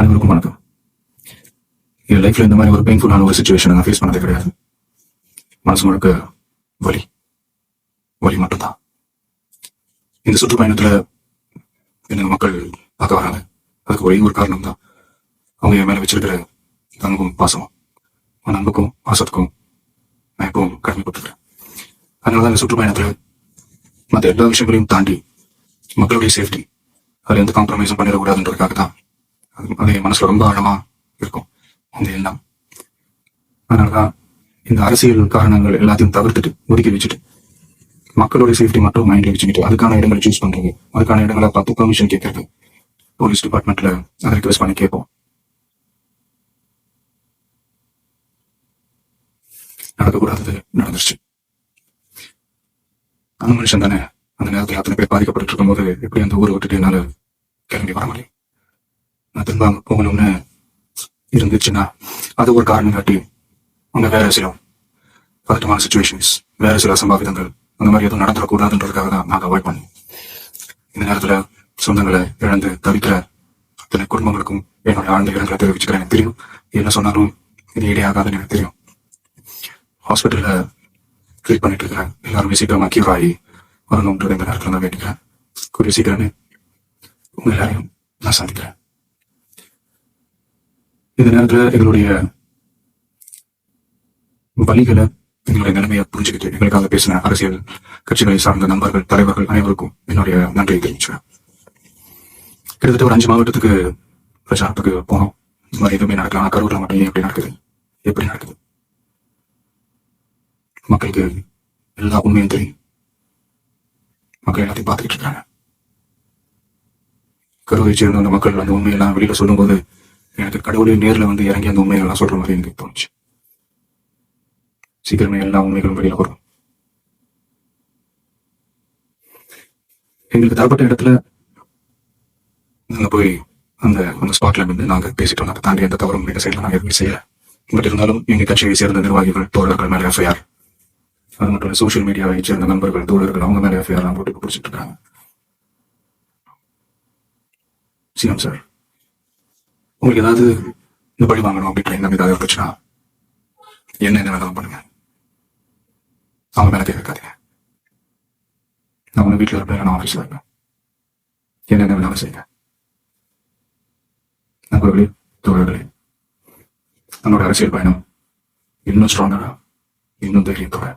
அனைவருக்கும் வணக்கம். என் லைஃப்ல இந்த மாதிரி ஒரு பெயின்ஃபுல்லான ஒரு சுச்சுவேஷனை நான் ஃபேஸ் பண்ணதே கிடையாது. மனசு முழுக்க வலி வலி மட்டும்தான். இந்த சுற்றுப்பயணத்துல என்ன மக்கள் பார்க்க வராங்க. அதுக்கு ஒரே ஒரு காரணம் தான், அவங்க என் மேல வச்சிருக்கிற அன்பும் பாசமும். அந்த அன்புக்கும் பாசத்துக்கும் நான் எப்பவும் கடமைப்பட்டிருக்கேன். அதனாலதான் இந்த சுற்றுப்பயணத்துல மற்ற எல்லா விஷயங்களையும் தாண்டி மக்களுடைய சேஃப்டி, அதுல எந்த காம்ப்ரமைஸும் பண்ணிடக்கூடாதுன்றதுக்காக தான் அது என் மனசுல ரொம்ப ஆழமா இருக்கும் இந்த எண்ணம். அதனாலதான் இந்த அரசியல் காரணங்கள் எல்லாத்தையும் தவிர்த்துட்டு ஒதுக்கி வச்சுட்டு மக்களுடைய சேஃப்டி மட்டும் மைண்ட்ல வச்சுக்கிட்டு அதுக்கான இடங்களை சூஸ் பண்றது, அதுக்கான இடங்களை பார்த்து பெர்மிஷன் கேட்கறது, போலீஸ் டிபார்ட்மெண்ட்ல அதை ரிக்வெஸ்ட் பண்ணி கேட்போம். நடக்கக்கூடாதது நடந்துருச்சு. அந்த மனுஷன் தானே அந்த நேரத்தில் அத்தனை பேர் பாதிக்கப்பட்டு இருக்கும் போது எப்படி அந்த ஊரை விட்டுட்டு என்னால கிளம்பி வர முடியும்? நான் திரும்ப அங்க போகணும்னு இருந்துச்சுன்னா அது ஒரு காரணம் காட்டி அங்க வேற சில பதட்டமான சுச்சுவேஷன்ஸ், வேற சில அசம்பாவிதங்கள் அந்த மாதிரி எதுவும் நடந்துடக்கூடாதுன்றதுக்காக தான் நான் அவாய்ட் பண்ணேன். இந்த நேரத்துல சொந்தங்களை இழந்து தவிக்கிற அத்தனை குடும்பங்களுக்கும் என்னோட ஆழ்ந்த இடங்களை தெரிவிச்சுக்கிறேன். எனக்கு தெரியும் என்ன சொன்னாலும் இது இடையாகாதுன்னு எனக்கு தெரியும். ஹாஸ்பிட்டல்ல ட்ரீட் பண்ணிட்டு இருக்கிறேன். எல்லாருமே சீக்கிரமா கியூர் ஆகி வரணும்ன்றது இந்த நேரத்துல நான் வேண்டிக்கிறேன். கூடிய சீக்கிரமே உங்க எல்லாரையும் நான் சந்திக்கிறேன். இந்த நேரத்துல எங்களுடைய வழிகளை, எங்களுடைய நிலைமையை புரிஞ்சுக்கிட்டு எங்களுக்காக பேசின அரசியல் கட்சிகளை சார்ந்த நண்பர்கள், தலைவர்கள் அனைவருக்கும் என்னுடைய நன்றியை தெரிவிச்சுவேன். கிட்டத்தட்ட ஒரு 5 மாவட்டத்துக்கு பிரச்சாரத்துக்கு போனோம். இந்த மாதிரி எதுவுமே நடக்கலாம். கரூர்ல மட்டும் எப்படி நடக்குது, எப்படி நடக்குது? மக்களுக்கு எல்லா உண்மையும் தெரியும். மக்கள் எல்லாத்தையும் பார்த்துக்கிட்டு இருக்காங்க. கரூரை சேர்ந்த அந்த மக்கள் அந்த உண்மையெல்லாம் வெளியில சொல்லும் போது எனக்கு கடவுளே நேர்ல வந்து இறங்கி அந்த உண்மைகள்லாம் சொல்ற மாதிரி எனக்கு தோணுச்சு. சீக்கிரமே எல்லா உண்மைகளும் வெளியில வரும். எங்களுக்கு தரப்பட்ட இடத்துல நாங்க போய் அந்த ஸ்பாட்ல இருந்து நாங்க பேசிட்டோம். அதை தாண்டி எந்த தவறும் எங்க சைட்ல நாங்க எதுவுமே செய்யல. பட் இருந்தாலும் எங்க கட்சியை சேர்ந்த நிர்வாகிகள், தோழர்கள் மேல எஃப்ஐஆர், அது மட்டும் சோசியல் மீடியாவை சேர்ந்த நண்பர்கள், தோழர்கள் அவங்க மேல எஃப்ஐஆர் எல்லாம் போட்டு பிடிச்சிட்டு இருக்காங்க. சிஎம் சார், உங்களுக்கு ஏதாவது இந்த பழி வாங்கணும் அப்படின்ற எண்ணம் ஏதாவது இருந்துச்சுன்னா என்ன வேணாலும் பண்ணுங்க. அவங்க மேல கேட்காதீங்க. நான் உங்க வீட்டில் இருப்பேன், நான் ஆஃபீஸில் இருப்பேன். என்ன வேணாலும் செய்யுங்க. நண்பர்களே, தோழர்களே, நம்மளோட அரசியல் பயணம் இன்னும் ஸ்ட்ராங்கரா, இன்னும் தைரியத்தோட